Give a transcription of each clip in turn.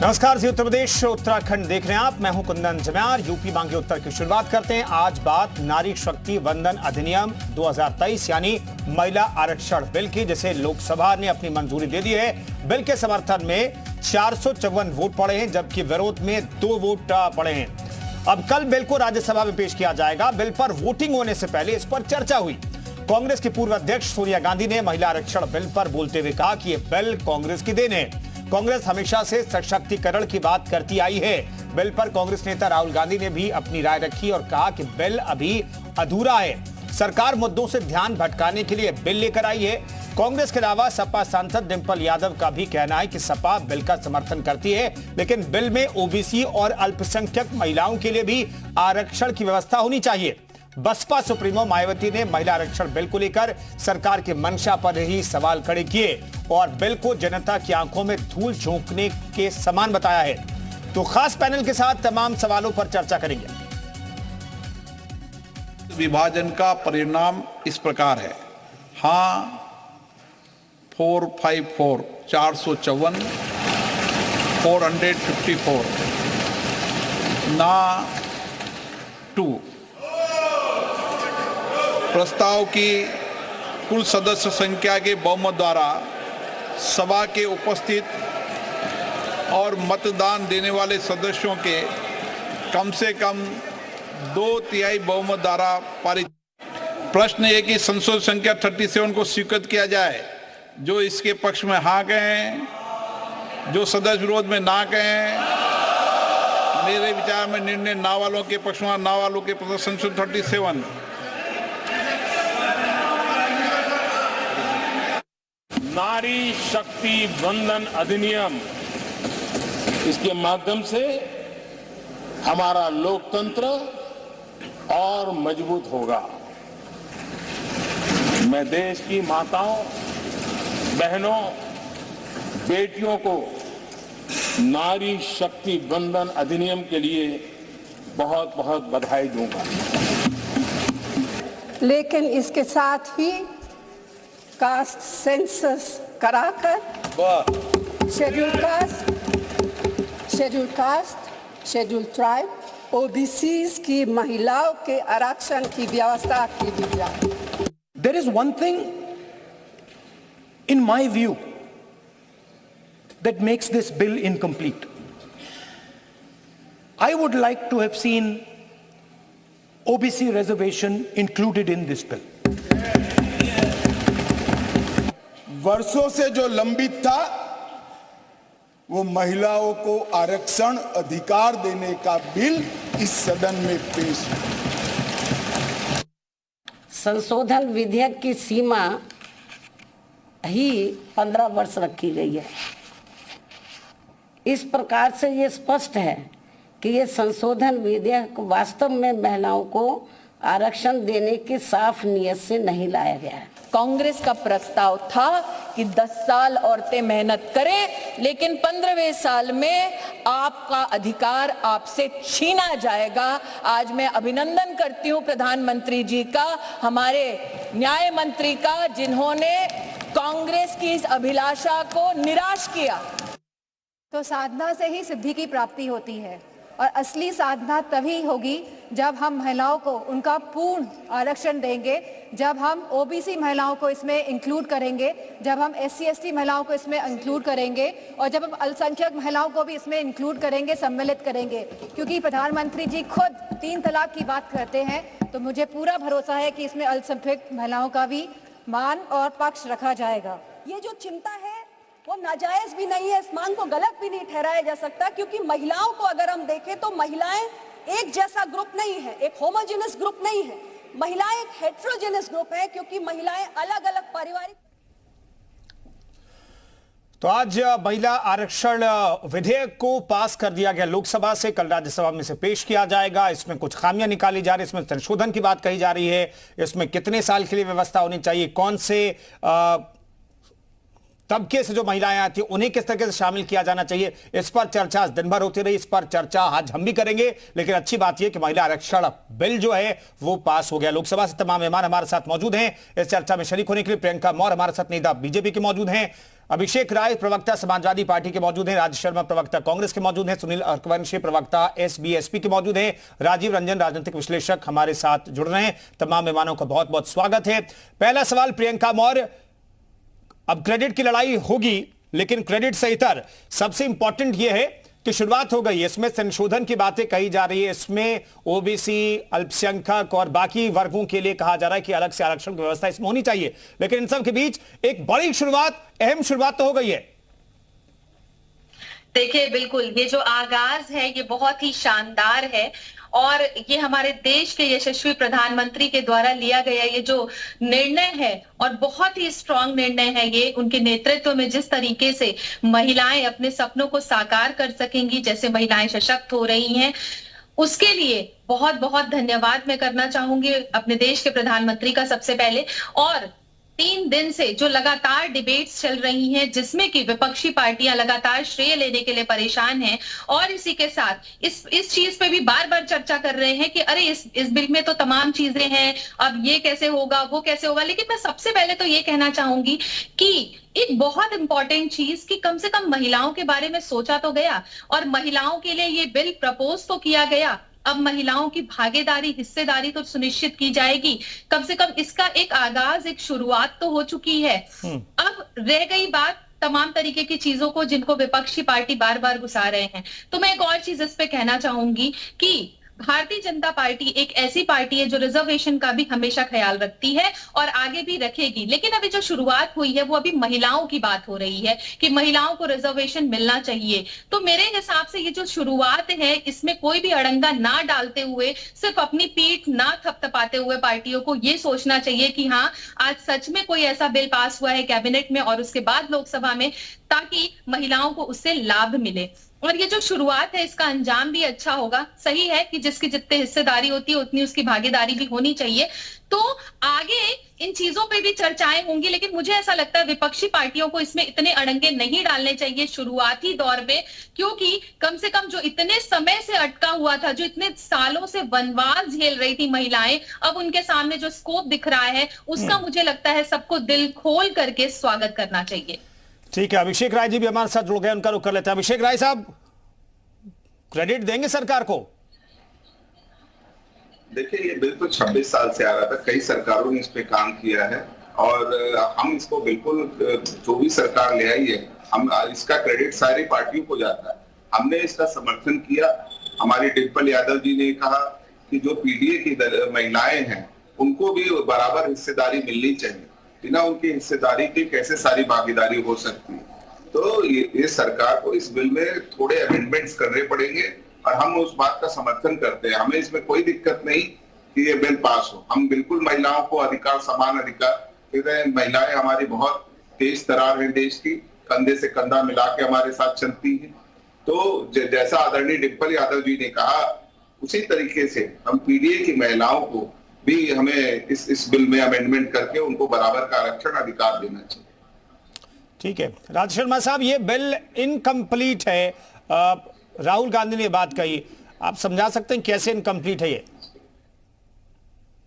नमस्कार जी, उत्तर प्रदेश उत्तराखंड देख रहे हैं आप। मैं हूं कुंदन जम्यार। यूपी मांगे उत्तर की शुरुआत करते हैं। आज बात नारी शक्ति वंदन अधिनियम 2023 यानी महिला आरक्षण बिल की, जिसे लोकसभा ने अपनी मंजूरी दे दी है। बिल के समर्थन में 454 वोट पड़े हैं, जबकि विरोध में 2 वोट पड़े हैं। अब कल बिल को राज्यसभा में पेश किया जाएगा। बिल पर वोटिंग होने से पहले इस पर चर्चा हुई। कांग्रेस की पूर्व अध्यक्ष सोनिया गांधी ने महिला आरक्षण बिल पर बोलते हुए कहा कि यह बिल कांग्रेस की देन है। कांग्रेस हमेशा से सशक्तिकरण की बात करती आई है। बिल पर कांग्रेस नेता राहुल गांधी ने भी अपनी राय रखी और कहा कि बिल अभी अधूरा है। सरकार मुद्दों से ध्यान भटकाने के लिए बिल लेकर आई है। कांग्रेस के अलावा सपा सांसद डिंपल यादव का भी कहना है कि सपा बिल का समर्थन करती है, लेकिन बिल में ओबीसी और अल्पसंख्यक महिलाओं के लिए भी आरक्षण की व्यवस्था होनी चाहिए। बसपा सुप्रीमो मायावती ने महिला आरक्षण बिल को लेकर सरकार की मंशा पर ही सवाल खड़े किए और बिल को जनता की आंखों में धूल झोंकने के समान बताया है। तो खास पैनल के साथ तमाम सवालों पर चर्चा करेंगे। विभाजन का परिणाम इस प्रकार है। हाँ 454 454 454 ना 2। प्रस्ताव की कुल सदस्य संख्या के बहुमत द्वारा सभा के उपस्थित और मतदान देने वाले सदस्यों के कम से कम 2/3 बहुमत द्वारा पारित। प्रश्न ये कि संशोधन संख्या 37 को स्वीकृत किया जाए। जो इसके पक्ष में हाँ कहें, जो सदस्य विरोध में ना कहें। मेरे विचार में निर्णय ना वालों के पक्ष में, ना वालों के पक्ष संशोधन 37। नारी शक्ति वंदन अधिनियम, इसके माध्यम से हमारा लोकतंत्र और मजबूत होगा। मैं देश की माताओं, बहनों, बेटियों को नारी शक्ति वंदन अधिनियम के लिए बहुत बहुत बधाई दूंगा। लेकिन इसके साथ ही कास्ट सेंसस कराकर schedule caste, schedule tribe, OBCs की महिलाओं के आरक्षण की व्यवस्था की दी जाए। There is one thing, in my view, that makes this bill incomplete. I would like to have seen OBC reservation included in this bill. वर्षों से जो लंबित था, वो महिलाओं को आरक्षण अधिकार देने का बिल इस सदन में पेश हुआ। संशोधन विधेयक की सीमा ही 15 वर्ष रखी गई है। इस प्रकार से ये स्पष्ट है कि ये संशोधन विधेयक वास्तव में महिलाओं को आरक्षण देने की साफ नीयत से नहीं लाया गया है। कांग्रेस का प्रस्ताव था कि 10 साल औरतें मेहनत करें, लेकिन 15वें साल में आपका अधिकार आपसे छीना जाएगा। आज मैं अभिनंदन करती हूं प्रधानमंत्री जी का, हमारे न्याय मंत्री का, जिन्होंने कांग्रेस की इस अभिलाषा को निराश किया। तो साधना से ही सिद्धि की प्राप्ति होती है और असली साधना तभी होगी जब हम महिलाओं को उनका पूर्ण आरक्षण देंगे, जब हम ओबीसी महिलाओं को इसमें इंक्लूड करेंगे, जब हम SC/ST महिलाओं को इसमें इंक्लूड करेंगे और जब हम अल्पसंख्यक महिलाओं को भी इसमें इंक्लूड करेंगे, सम्मिलित करेंगे। क्योंकि प्रधानमंत्री जी खुद 3 तलाक की बात करते हैं, तो मुझे पूरा भरोसा है कि इसमें अल्पसंख्यक महिलाओं का भी मान और पक्ष रखा जाएगा। ये जो चिंता है वो नाजायज भी नहीं है, इस मांग को गलत भी नहीं ठहराया जा सकता, क्योंकि महिलाओं को अगर हम देखें तो महिलाएं एक जैसा ग्रुप नहीं है, एक होमोजेनस ग्रुप नहीं है। महिलाएं एक हेट्रोजेनस ग्रुप है, क्योंकि महिलाएं अलग अलग पारिवारिक। तो आज महिला आरक्षण विधेयक को पास कर दिया गया लोकसभा से, कल राज्यसभा में से पेश किया जाएगा। इसमें कुछ खामियां निकाली जा रही है, इसमें संशोधन की बात कही जा रही है, इसमें कितने साल के लिए व्यवस्था होनी चाहिए, कौन से तबके से जो महिलाएं आती हैं उन्हें किस तरीके से शामिल किया जाना चाहिए, इस पर चर्चा दिन भर होती रही, इस पर चर्चा आज हम भी करेंगे। लेकिन अच्छी बात यह कि महिला आरक्षण बिल जो है वो पास हो गया लोकसभा से। तमाम मेहमान हमारे साथ मौजूद हैं इस चर्चा में शरीक होने के लिए। प्रियंका मौर्य हमारे साथ नेता बीजेपी के मौजूद हैं, अभिषेक राय प्रवक्ता समाजवादी पार्टी के मौजूद हैं, राज शर्मा प्रवक्ता कांग्रेस के मौजूद हैं, सुनील अरकवंशी प्रवक्ता एसबीएसपी के मौजूद हैं, राजीव रंजन राजनीतिक विश्लेषक हमारे साथ जुड़ रहे हैं। तमाम मेहमानों का बहुत बहुत स्वागत है। पहला सवाल प्रियंका मौर्य, अब क्रेडिट की लड़ाई होगी, लेकिन क्रेडिट से इतर सबसे इंपॉर्टेंट यह है कि शुरुआत हो गई है, इसमें संशोधन की बातें कही जा रही है, इसमें ओबीसी, अल्पसंख्यक और बाकी वर्गों के लिए कहा जा रहा है कि अलग से आरक्षण की व्यवस्था इसमें होनी चाहिए। लेकिन इन सब के बीच एक बड़ी शुरुआत, अहम शुरुआत तो हो गई है। देखिए, बिल्कुल ये जो आगाज है ये बहुत ही शानदार है और ये हमारे देश के यशस्वी प्रधानमंत्री के द्वारा लिया गया ये जो निर्णय है और बहुत ही स्ट्रांग निर्णय है ये, उनके नेतृत्व में जिस तरीके से महिलाएं अपने सपनों को साकार कर सकेंगी, जैसे महिलाएं सशक्त हो रही हैं, उसके लिए बहुत बहुत धन्यवाद मैं करना चाहूंगी अपने देश के प्रधानमंत्री का सबसे पहले। और 3 दिन से जो लगातार डिबेट्स चल रही हैं जिसमें कि विपक्षी पार्टियां लगातार श्रेय लेने के लिए परेशान हैं और इसी के साथ इस चीज पे भी बार बार चर्चा कर रहे हैं कि अरे इस बिल में तो तमाम चीजें हैं, अब ये कैसे होगा, वो कैसे होगा। लेकिन मैं सबसे पहले तो ये कहना चाहूंगी कि एक बहुत इंपॉर्टेंट चीज कि कम से कम महिलाओं के बारे में सोचा तो गया और महिलाओं के लिए ये बिल प्रपोज तो किया गया। अब महिलाओं की भागीदारी, हिस्सेदारी तो सुनिश्चित की जाएगी, कम से कम इसका एक आगाज, एक शुरुआत तो हो चुकी है। अब रह गई बात तमाम तरीके की चीजों को जिनको विपक्षी पार्टी बार बार घुसा रहे हैं। तो मैं एक और चीज इस पे कहना चाहूंगी कि भारतीय जनता पार्टी एक ऐसी पार्टी है जो रिजर्वेशन का भी हमेशा ख्याल रखती है और आगे भी रखेगी। लेकिन अभी जो शुरुआत हुई है वो अभी महिलाओं की बात हो रही है कि महिलाओं को रिजर्वेशन मिलना चाहिए। तो मेरे हिसाब से ये जो शुरुआत है इसमें कोई भी अड़ंगा ना डालते हुए, सिर्फ अपनी पीठ ना थपथपाते हुए पार्टियों को ये सोचना चाहिए कि हाँ, आज सच में कोई ऐसा बिल पास हुआ है कैबिनेट में और उसके बाद लोकसभा में, ताकि महिलाओं को उससे लाभ मिले। और ये जो शुरुआत है इसका अंजाम भी अच्छा होगा। सही है कि जिसकी जितनी हिस्सेदारी होती है उतनी उसकी भागीदारी भी होनी चाहिए। तो आगे इन चीजों पे भी चर्चाएं होंगी, लेकिन मुझे ऐसा लगता है विपक्षी पार्टियों को इसमें इतने अड़ंगे नहीं डालने चाहिए शुरुआती दौर में, क्योंकि कम से कम जो इतने समय से अटका हुआ था, जो इतने सालों से वनवास झेल रही थी महिलाएं, अब उनके सामने जो स्कोप दिख रहा है उसका मुझे लगता है सबको दिल खोल करके स्वागत करना चाहिए। ठीक है, अभिषेक राय जी भी हमारे साथ जुड़ गए, उनका रुख कर लेते हैं। अभिषेक राय साहब, क्रेडिट देंगे सरकार को? देखिए, ये बिल्कुल 26 साल से आ रहा था, कई सरकारों ने इस पे काम किया है और हम इसको बिल्कुल, जो भी सरकार ले आई है, हम इसका क्रेडिट सारी पार्टियों को जाता है। हमने इसका समर्थन किया। हमारी डिम्पल यादव जी ने कहा कि जो पीडीए की महिलाएं हैं उनको भी बराबर हिस्सेदारी मिलनी चाहिए, बिना उनकी हिस्सेदारी के कैसे सारी भागीदारी हो सकती है। तो ये सरकार को इस बिल में थोड़े अमेंडमेंट्स करने पड़ेंगे और हम उस बात का समर्थन करते हैं। हमें इसमें कोई दिक्कत नहीं कि ये बिल पास हो। हम बिल्कुल महिलाओं को अधिकार, समान अधिकार, महिलाएं हमारी बहुत तेज तरार है देश की, कंधे से कंधा मिला के हमारे साथ चलती है। तो जैसा आदरणीय डिम्पल यादव जी ने कहा, उसी तरीके से हम पीडीए की महिलाओं को भी हमें इस बिल में अमेंडमेंट करके उनको बराबर का आरक्षण अधिकार देना चाहिए। ठीक है, राज शर्मा साहब, ये बिल इनकम्प्लीट है, राहुल गांधी ने बात कही, आप समझा सकते हैं कैसे इनकम्प्लीट है ये?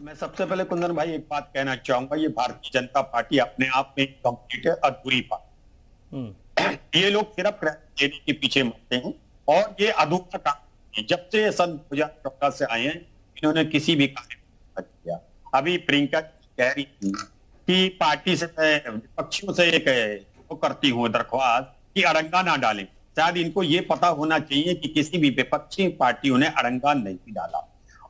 मैं सबसे पहले कुंदन भाई एक बात कहना चाहूंगा, ये भारतीय जनता पार्टी अपने आप में इनकम्प्लीट है, अधूरी पार्टी। ये लोग सिर्फ क्रेडिट देने के पीछे मरते हैं और ये अधूरा काम है। जब से सन 2014 से आए हैं, इन्होंने किसी भी कार्य नहीं किया। अभी प्रियंका कह रही थी कि पार्टी से, विपक्षियों से एक करती हूं दरख्वास्त कि अड़ंगा ना डालें। शायद इनको ये पता होना चाहिए कि किसी भी विपक्षी पार्टियों ने अड़ंगा नहीं डाला।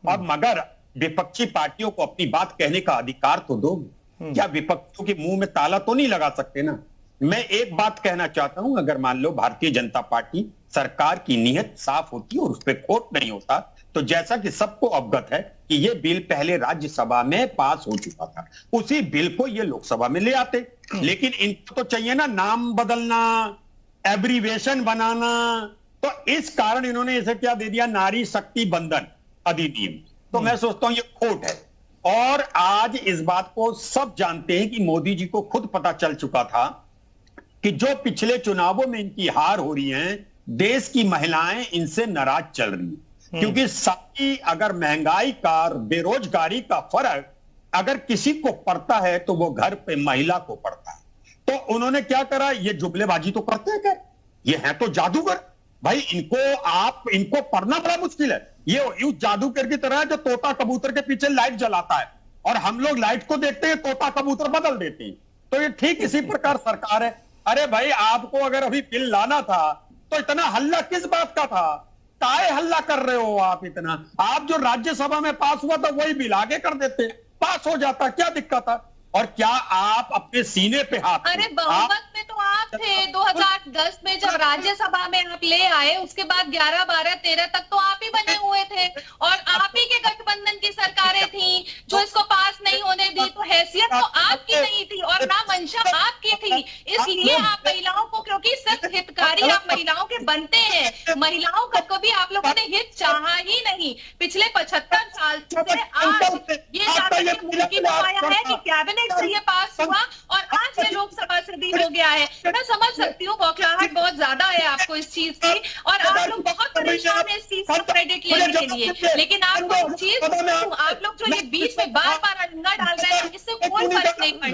और मगर विपक्षी पार्टियों को अपनी बात कहने का अधिकार तो दो। क्या विपक्षियों के मुंह में ताला तो नहीं लगा सकते ना? मैं एक बात कहना चाहता हूं, अगर मान लो भारतीय जनता पार्टी सरकार की नीयत साफ होती और उस पर खोट नहीं होता, तो जैसा कि सबको अवगत है कि ये बिल पहले राज्यसभा में पास हो चुका था, उसी बिल को ये लोकसभा में ले आते। लेकिन इनको तो चाहिए ना नाम बदलना, एब्रीवेशन बनाना, तो इस कारण इन्होंने इसे क्या दे दिया, नारी शक्ति बंधन अधिनियम। तो मैं सोचता हूं ये खोट है। और आज इस बात को सब जानते हैं कि मोदी जी को खुद पता चल चुका था कि जो पिछले चुनावों में इनकी हार हो रही है, देश की महिलाएं इनसे नाराज चल रही है। क्योंकि सारी अगर महंगाई का, बेरोजगारी का फर्क अगर किसी को पड़ता है तो वो घर पे महिला को पड़ता है। तो उन्होंने क्या करा, ये जुमलेबाजी तो करते हैं क्या, ये है तो जादूगर भाई। इनको पढ़ना बड़ा मुश्किल है। ये उस जादूगर की तरह है जो तोता कबूतर के पीछे लाइट जलाता है और हम लोग लाइट को देखते हैं, तोता कबूतर बदल देते हैं। तो ये ठीक इसी प्रकार सरकार है। अरे भाई, आपको अगर अभी बिल लाना था तो इतना हल्ला किस बात का था? काहे हल्ला कर रहे हो आप इतना? आप जो राज्यसभा में पास हुआ था वही बिल आगे कर देते, पास हो जाता, क्या दिक्कत है? और क्या आप अपने सीने पे हाथ? अरे बहुमत में तो आप थे 2010 में जब राज्यसभा में आप ले आए, उसके बाद 11, 12, 13 तक तो आप ही बने हुए थे और आप ही के गठबंधन की सरकारें थी जो इसको पास नहीं होने दी। तो हैसियत तो आपकी नहीं थी और ना मंशा आपकी थी। इसलिए आप महिलाओं को, क्योंकि सिर्फ हितकारी आप महिलाओं के बनते हैं, महिलाओं का कभी आप लोगों ने हित चाहा ही नहीं। पिछले 75 साल से आज ये मुमकिन आया है कि कैबिनेट से ये पास हुआ और आज ये लोकसभा से भी हो गया है। मैं समझ सकती हूँ बौखलाहट बहुत ज्यादा है आपको इस चीज की और आप लोग बहुत परेशान है इस चीज का क्रेडिट लेने के लिए, लेकिन आपको चीज आप लोग जो ये बीच में बार बार अंगा डाल रहे हैं इससे कोई फर्क नहीं पड़ता।